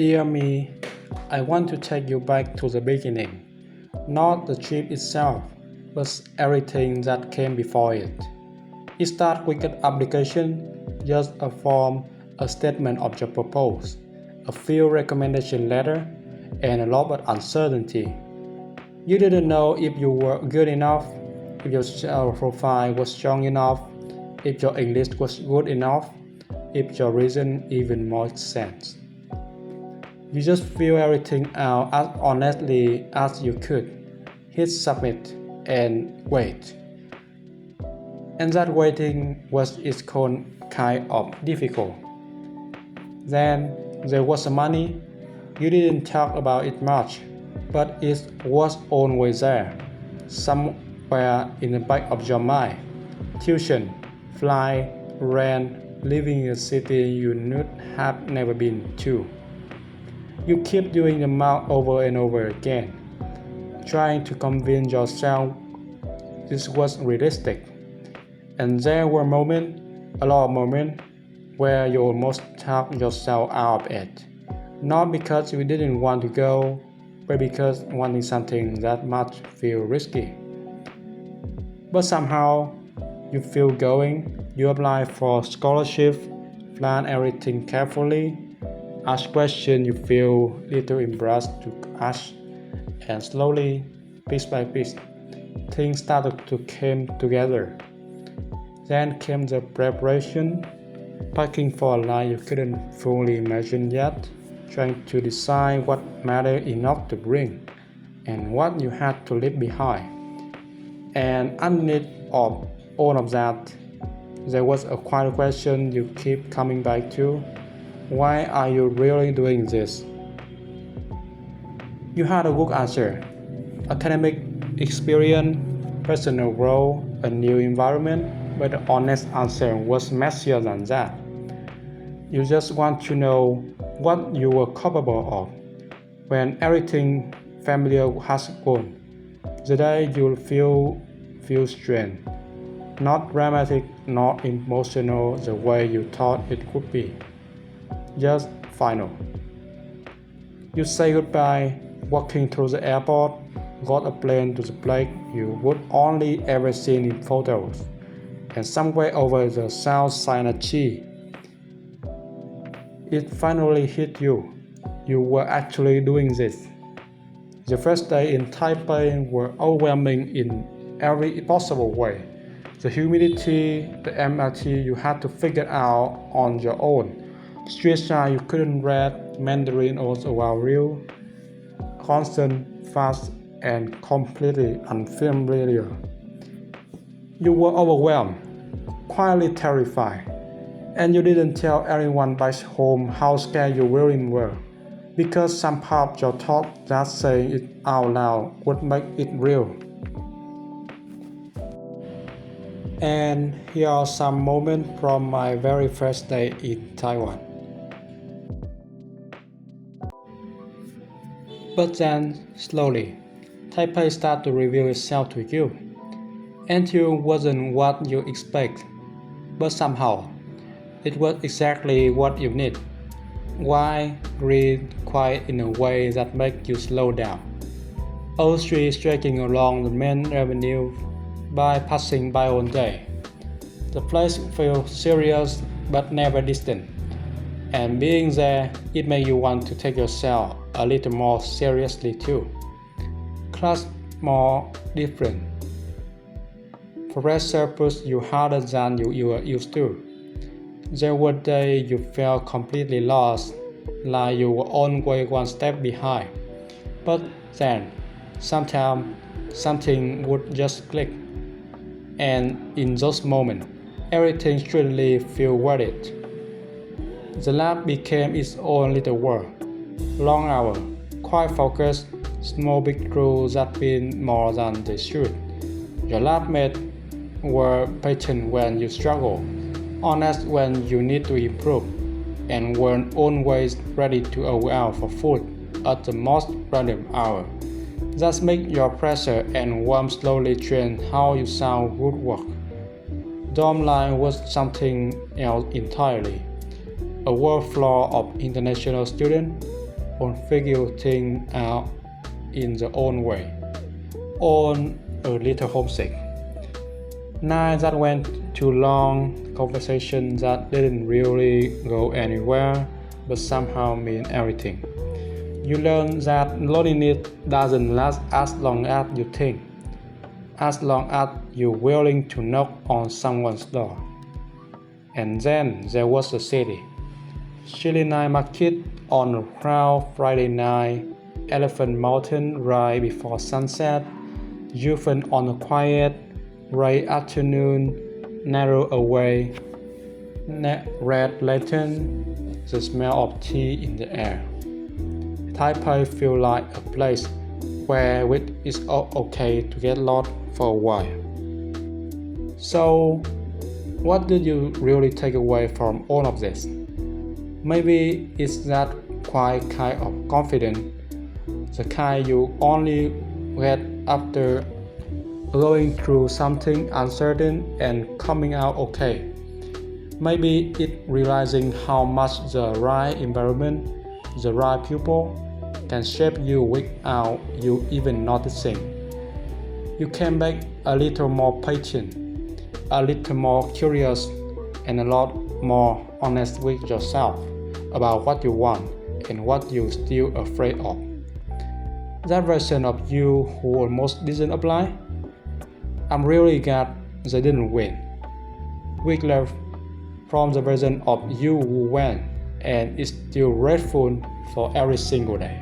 Dear me, I want to take you back to the beginning. Not the trip itself, but everything that came before it. It starts with an application, just a form, a statement of your purpose, a few recommendation letters, and a lot of uncertainty. You didn't know if you were good enough, if your profile was strong enough, if your English was good enough, if your reason even made sense. You just fill everything out as honestly as you could, hit submit, and wait. And that waiting was its own kind of difficult. Then there was the money. You didn't talk about it much, but it was always there, somewhere in the back of your mind. Tuition, flight, rent, living in a city you would have never been to. You keep doing the math over and over again, trying to convince yourself this was realistic. And there were moments, a lot of moments, where you almost talked yourself out of it. Not because you didn't want to go, but because wanting something that much feel risky. But somehow, you feel going, you apply for scholarship, plan everything carefully, ask questions you feel little embarrassed to ask, and slowly, piece by piece, things started to come together. Then came the preparation, packing for a life you couldn't fully imagine yet, trying to decide what mattered enough to bring, and what you had to leave behind. And underneath of all of that, there was a quiet question you keep coming back to. Why are you really doing this? You had a good answer. Academic experience, personal growth, a new environment, but the honest answer was messier than that. You just want to know what you were capable of. When everything familiar has gone, the day you'll feel strange. Not dramatic, not emotional the way you thought it could be. Just final. You say goodbye, walking through the airport, got a plane to the place you would only ever seen in photos, and somewhere over the South China Sea. It finally hit you. You were actually doing this. The first day in Taipei were overwhelming in every possible way. The humidity, the MRT you had to figure out on your own. Street sign you couldn't read, Mandarin was around you, constant, fast, and completely unfamiliar. You were overwhelmed, quietly terrified, and you didn't tell anyone back home how scared you really were, because some part of your thought that saying it out loud would make it real. And here are some moments from my very first day in Taiwan. But then, slowly, Taipei started to reveal itself to you. NTU wasn't what you expect, but somehow, it was exactly what you need. Wide, green, quiet in a way that makes you slow down. Old streets stretching along the main avenue by passing by all day. The place feels serious but never distant. And being there, it makes you want to take yourself a little more seriously too. Class more different. Pressure pushed you harder than you were used to. There were days you felt completely lost, like you were always one step behind. But then, sometimes, something would just click. And in those moments, everything suddenly feels worth it. The lab became its own little world. Long hours, quiet focus, small breakthroughs that mean more than they should. Your lab mates were patient when you struggle, honest when you need to improve, and weren't always ready to go out for food at the most random hour. That makes your pressure and warmth slowly change how you sound good work. Dorm line was something else entirely. A world full of international students, or figure things out in their own way, on a little homesick. Nights that went too long, conversations that didn't really go anywhere but somehow mean everything. You learn that loneliness doesn't last as long as you think, as long as you're willing to knock on someone's door. And then there was the city. Chili night market on a crowd Friday night, Elephant Mountain right before sunset, Euphon on a quiet, gray afternoon, narrow away, red lantern, the smell of tea in the air. Taipei feels like a place where it's okay to get lost for a while. So, what did you really take away from all of this? Maybe it's that quiet kind of confidence, the kind you only get after going through something uncertain and coming out okay. Maybe it's realizing how much the right environment, the right people, can shape you without you even noticing. You came back a little more patient, a little more curious, and a lot more honest with yourself about what you want and what you're still afraid of. That version of you who almost didn't apply? I'm really glad they didn't win. We learned from the version of you who went and is still grateful for every single day.